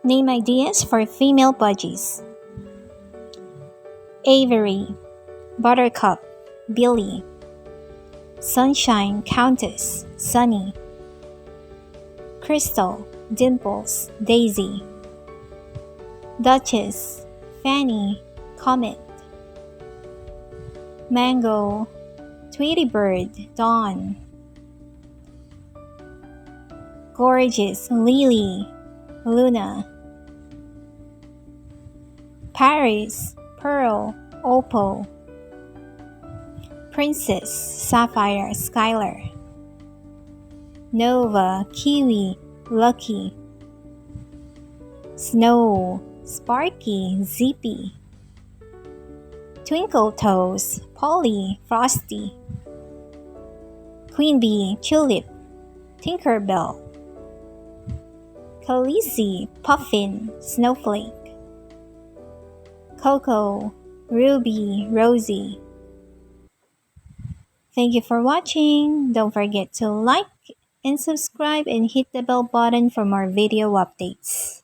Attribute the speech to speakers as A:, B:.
A: Name ideas for female budgies: Avery, Buttercup, Billy, Sunshine, Countess, Sunny, Crystal, Dimples, Daisy, Duchess, Fanny, Comet, Mango, Tweety Bird, Dawn, Gorgeous, Lily, Luna, Paris, Pearl, Opal, Princess, Sapphire, Skylar, Nova, Kiwi, Lucky, Snow, Sparky, Zippy, Twinkle Toes, Polly, Frosty, Queen Bee, Tulip, Tinkerbell, Khaleesi, Puffin, Snowflake, Coco, Ruby, Rosie. Thank you for watching. Don't forget to like and subscribe and hit the bell button for more video updates.